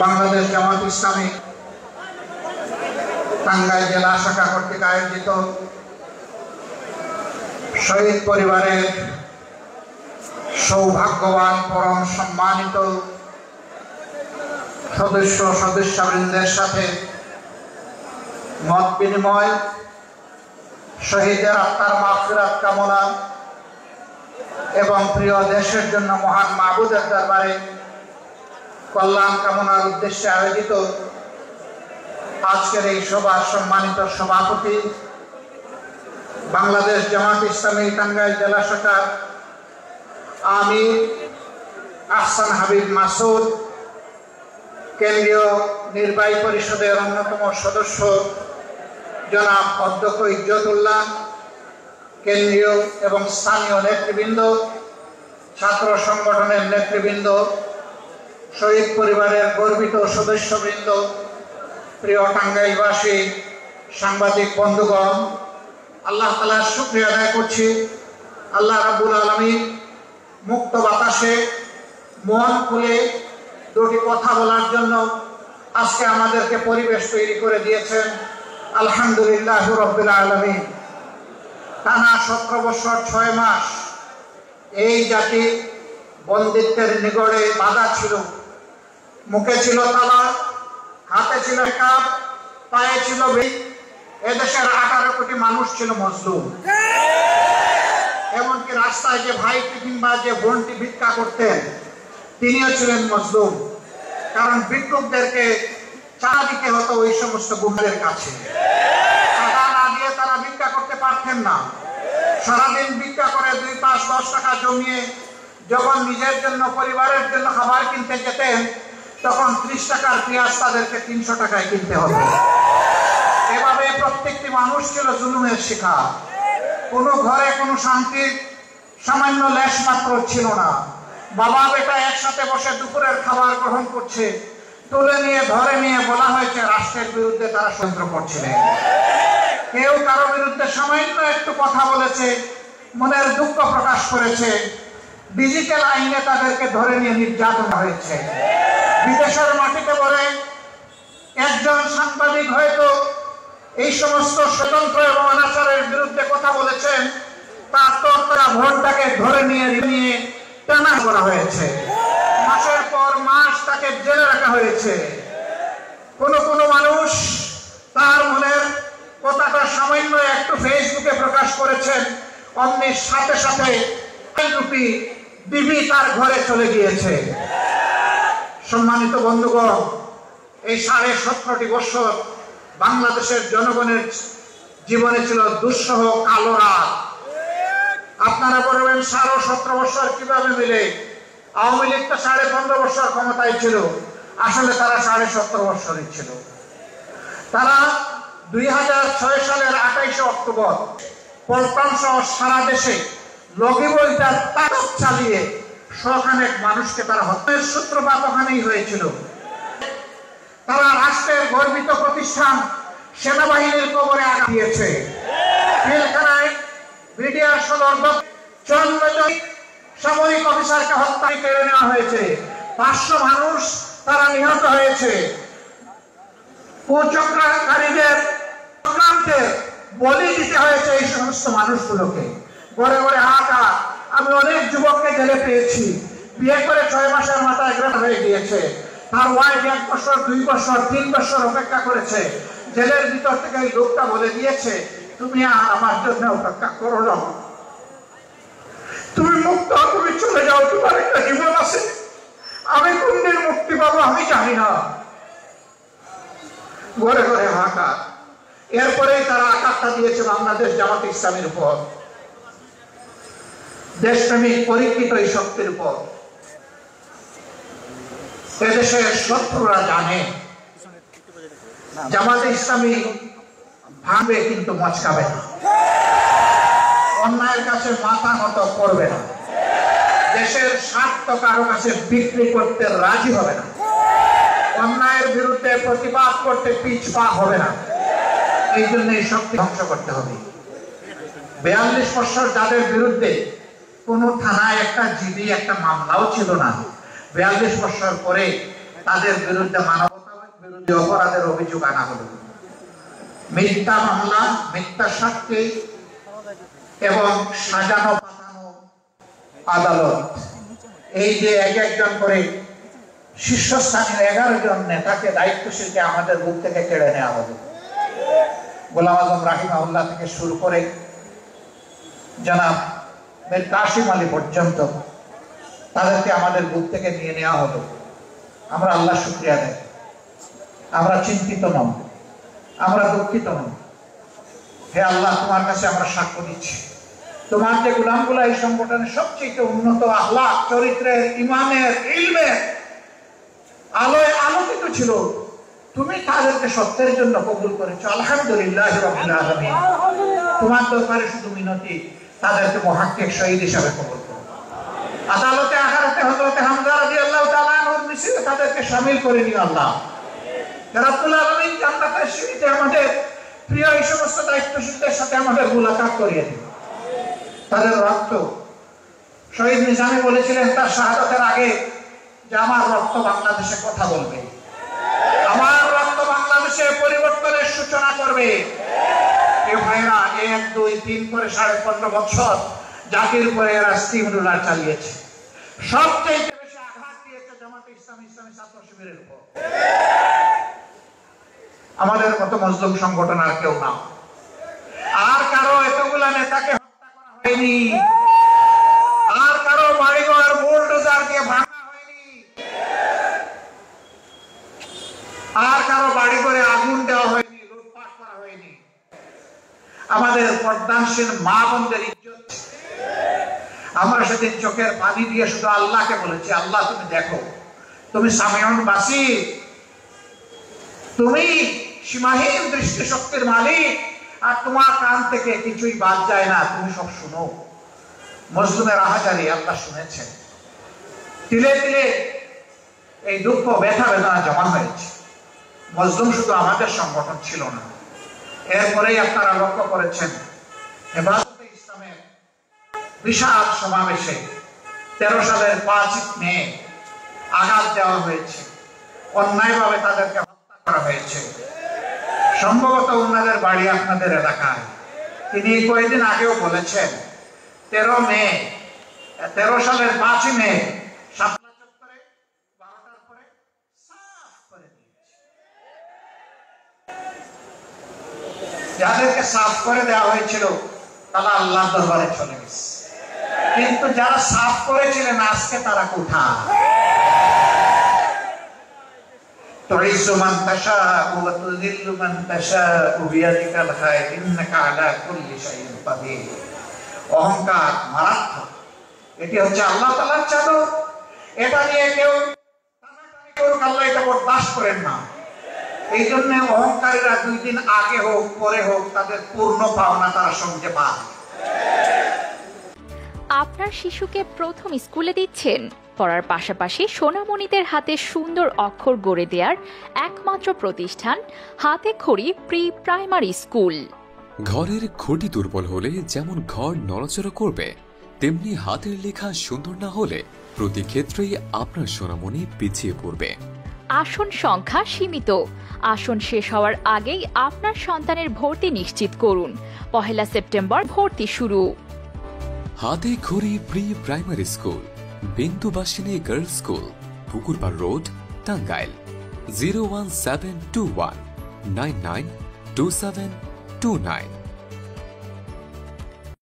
বাংলাদেশ জামাত ইসলামী টাঙ্গাইল জেলা শাখা কর্তৃক আয়োজিত শহীদ পরিবারের সৌভাগ্যবান পরম সম্মানিত সদস্যবৃন্দের সাথে মত বিনিময়, শহীদের আত্মার মাগফিরাত কামনা এবং প্রিয় দেশের জন্য মহান মাবুদের দরবারে কল্যাণ কামনার উদ্দেশ্যে আয়োজিত আজকের এই সভার সম্মানিত সভাপতি, বাংলাদেশ জামাত ইসলামী টাঙ্গাইল জেলা শাখার আমির আহসান হাবিব মাসুদ, কেন্দ্রীয় নির্বাহী পরিষদের অন্যতম সদস্য জনাব অধ্যক্ষ ইজ্জতুল্লাহ, কেন্দ্রীয় এবং স্থানীয় নেতৃবৃন্দ, ছাত্র সংগঠনের নেতৃবৃন্দ, শহীদ পরিবারের গর্বিত সদস্যবৃন্দ, প্রিয় টাঙ্গাইলবাসী, সাংবাদিক বন্ধুগণ, আল্লাহ তাআলার শুকরিয়া আদায় করছি। আল্লাহ রাব্বুল আলামিন মুক্ত বাতাসে মন খুলে দুটি কথা বলার জন্য আজকে আমাদেরকে পরিবেশ তৈরি করে দিয়েছেন। আলহামদুলিল্লাহ রাব্বিল আলামিন। টানা 17 বছর 6 মাস এই জাতি বন্দিত্বের নিগড়ে বাঁধা ছিল। মুখে ছিল তালা, হাতে ছিল কাপ, পায়ে ছিল বেড়ি। এদেশের 18 কোটি মানুষ ছিল মজলুম। এমনকি রাস্তায় যে ভাইটি কিংবা যে বোনটি ভিক্ষা করতেন তিনিও ছিলেন মজলুম, কারণ ভিক্ষুকদেরকে চাঁদা দিতে হতো ওই সমস্ত গুন্ডাদের কাছে। চাঁদা না দিয়ে তারা ভিক্ষা করতে পারতেন না। সারাদিন ভিক্ষা করে 2-5-10 টাকা জমিয়ে যখন নিজের জন্য পরিবারের জন্য খাবার কিনতে যেতেন তখন 30 টাকার পেঁয়াজ তাদেরকে 300 টাকায় কিনতে হতো। এভাবে প্রত্যেকটি মানুষ ছিল জুলুমের শিকার। কোনো ঘরে কোনো শান্তির সামান্য লেশ মাত্র ছিল না। বাবা বেটা একসাথে বসে দুপুরের খাবার গ্রহণ করছে, তুলে নিয়ে ধরে নিয়ে বলা হয়েছে রাষ্ট্রের বিরুদ্ধে তারা ষড়যন্ত্র করছিলেন। কেউ কারো বিরুদ্ধে সামান্য একটু কথা বলেছে, মনের দুঃখ প্রকাশ করেছে, ডিজিটাল আইনে তাদেরকে ধরে নিয়ে নির্যাতন হয়েছে। বিদেশের মাটিতে বলে একজন সাংবাদিক হয়তো এই সমস্ত স্বতন্ত্র এবং অনাচারের বিরুদ্ধে কথা বলেছেন, তার তর্করা ভোটটাকে ধরে নিয়ে টানা করা হয়েছে। মাসের পর মাস তাকে জেলে রাখা হয়েছে। কোন কোন মানুষ তার মনের কথাটা সামান্য একটু ফেসবুকে প্রকাশ করেছেন, অন্যের সাথে সাথে রূপী বিবি তার ঘরে চলে গিয়েছে। সম্মানিত বন্ধুগণ, এই 17.5 বছর বাংলাদেশের জনগণের জীবনে ছিল দুঃসহ কালো রাত। আপনারা বলবেন 17.5 বছর কিভাবে মিলে? আওয়ামী লীগ তো 15.5 বছর ক্ষমতায় ছিল। আসলে তারা 17.5 বছরই ছিল। তারা 2006 সালের 28 অক্টোবর পল্টন সহ সারা দেশে লগি বইটার তাণ্ডব চালিয়ে শখানেক মানুষকে তারা হত্যার সূত্রপাত ওখানেই হয়েছিল। তারা রাষ্ট্রের গর্বিত প্রতিষ্ঠান সেনাবাহিনীর কবরে আঘাত দিয়েছে। পিলখানায় বিডিআর সদর 54 জন সামরিক অফিসারকে হত্যা করে নেওয়া হয়েছে। 500 মানুষ তারা নিহত হয়েছে। কুচক্রকারীদের চক্রান্তে বলি দিতে হয়েছে এই সমস্ত মানুষগুলোকে। ঘরে ঘরে হাহাকার। আমি অনেক যুবককে জেলে পেয়েছি। বিয়ে করে 6 মাসের মাথায় গ্রেফতার হয়ে গিয়েছে। তার ওয়াইফ 1 বছর, 2 বছর, 3 বছর অপেক্ষা করেছে। জেলের ভিতর থেকে এই লোকটা বলে দিয়েছে, তুমি আর আমার জন্য অপেক্ষা করো না, তুমি মুক্ত, তুমি চলে যাও, তোমার একটা জীবন আছে। আমি কোন দিন মুক্তি পাবো আমি জানি না। ঘরে ঘরে হাহাকার। এরপরেই তারা আঘাতটা দিয়েছে বাংলাদেশ জামাত ইসলামীর উপর, দেশপ্রেমিক পরীক্ষিত এই শক্তির উপর। এদেশের শত্রুরা জানে জামাতে ইসলামী ভাঙবে কিন্তু মচকাবে না, অন্যায়ের কাছে মাথা নত করবে না, দেশের স্বার্থ কারো কাছে বিক্রি করতে রাজি হবে না, অন্যায়ের বিরুদ্ধে প্রতিবাদ করতে পিছপা হবে না। এই জন্য এই শক্তি ধ্বংস করতে হবে। 42 বছর যাদের বিরুদ্ধে কোন থানায় একটা জিডি একটা মামলাও ছিল না, 42 বছর পরে তাদের বিরুদ্ধে মানবতা বিরোধী অপরাধের অভিযোগ আনা হলো। মিথ্যা মামলা, মিথ্যা সাক্ষী এবং সাজানো পাতানো আদালত, এই যে একজন করে শীর্ষস্থানীয় 11 জন নেতাকে, দায়িত্বশীলকে আমাদের বুক থেকে কেড়ে নেওয়া হলো। গোলাম আজম রাহিমাহুল্লাহ থেকে শুরু করে জনাব মীর কাসিম আলী পর্যন্ত তাদেরকে আমাদের বুক থেকে নিয়ে নেওয়া হলো। আমরা আল্লাহ শুকরিয়া দেই, আমরা চিন্তিত নই, আমরা দুঃখিত নই। হে আল্লাহ, তোমার কাছে আমরা সাক্ষ্য দিচ্ছি, তোমার যে গোলামগুলা এই সংগঠনের সবচেয়ে উন্নত আখলাক, চরিত্রের, ইমানের, ইলমের আলোয় আলোকিত ছিল, তুমি তাদেরকে সত্যের জন্য কবুল করেছো। আলহামদুলিল্লাহ রাব্বিল আলামিন। তোমার দরবারে শুধু মিনতি, তাদেরকে মুহাক্কিক শহীদ হিসাবে কবুল করো। আদালতে আখিরাতে হযরত হামজা রাদিয়াল্লাহু তাআলা আনহুর মিছিলে তাদেরকে শামিল করে নিও আল্লাহ। রাব্বুল আলামিন জান্নাতের সিঁড়িতে আমাদের প্রিয় এই সমস্ত দায়িত্বশীলদের সাথে আমাদের মুলাকাত করিয়ে দিন। তাদের রক্ত, শহীদ নিজামী বলেছিলেন তার শাহাদাতের আগে যে আমার রক্ত বাংলাদেশে কথা বলবে, আমার রক্ত বাংলাদেশে পরিবর্তনের সূচনা করবে। এ ভাইরা 1, 2, 3 করে 15.5 বছর জাতির উপরে এরা স্টিমরুলার চালিয়েছে। সবচেয়ে বেশি আঘাত দিয়েছে জামাতে ইসলামী, ইসলামী ছাত্র শিবিরের উপর। আমাদের মতো মজলুম সংগঠন আর কেউ না। আর কারো এতগুলা নেতাকে হত্যা করা হয়নি, আর কারো বাড়িঘর বুলডোজার দিয়ে ভাঙা হয়নি, আর কারো বাড়ি করে আগুন দেওয়া হয়নি, লুটপাট করা হয়নি। আমাদের পর্দানশীল মা বোনদের ইজ্জত, আমরা সেদিন চোখের পানি দিয়ে শুধু আল্লাহকে বলেছি, আল্লাহ তুমি দেখো, তুমি সামিউন বাসীর, তুমি সীমাহীন দৃষ্টি শক্তির মালিক, আর তোমার কান থেকে কিছুই বাদ যায় না, তুমি সব শুনো। মজলুমের আহাজারি আল্লাহ শুনেছেন। তিলে তিলে এই দুঃখ, ব্যথা বেদনা জমা হয়েছে। মজলুম শুধু আমাদের সংগঠন ছিল না, এরপরেই আপনারা লক্ষ্য করেছেন হেফাজতে ইসলামের বিশাল সমাবেশে 13 সালের 5 মে আঘাত দেওয়া হয়েছে, অন্যায়ভাবে তাদেরকে হত্যা করা হয়েছে। সম্ভবত ওনাদের বাড়ি আপনাদের এলাকায়। তিনি কয়েকদিন আগেও বলেছেন 13 সালের 5 মে শাপলা চত্বরে 12টার পরে সাফ করে দিয়েছে। যাদেরকে সাফ করে দেওয়া হয়েছিল তারা আল্লাহর দরবারে চলে গেছে, কিন্তু যারা সাফ করেছিলেন আজকে তারা কোথায়? تعز من تشاء وتذل من تشاء بيدك الخير إنك على كل شيء قدير। অহংকার মারাত্মক, এটি হচ্ছে আল্লাহ তাআলার চাদর। এটা নিয়ে কেউ টানাটানি করুক, আল্লাহ এটা বরদাস্ত করেন না। এই জন্য অহংকারীরা 2 দিন আগে হোক পরে হোক তাদের পূর্ণ পাওনা তারা সঙ্গে পায়। আপনার শিশুকে প্রথম স্কুলে দিচ্ছেন, পড়ার পাশাপাশি সোনামণিদের হাতে সুন্দর অক্ষর গড়ে দেওয়ার একমাত্র প্রতিষ্ঠান হাতেখড়ি প্রি প্রাইমারি স্কুল। ঘরের খুঁটি দুর্বল হলে যেমন ঘর নড়াচড়া করবে, তেমনি হাতের লেখা সুন্দর না হলে প্রতি ক্ষেত্রেই আপনার সোনামণি পিছিয়ে পড়বে। আসন সংখ্যা সীমিত। আসন শেষ হওয়ার আগেই আপনার সন্তানের ভর্তি নিশ্চিত করুন। 1 সেপ্টেম্বর ভর্তি শুরু। Hatekhori pre primary school, Bindubasini girls school, Pukurpar road, Tangail. 01721 992729।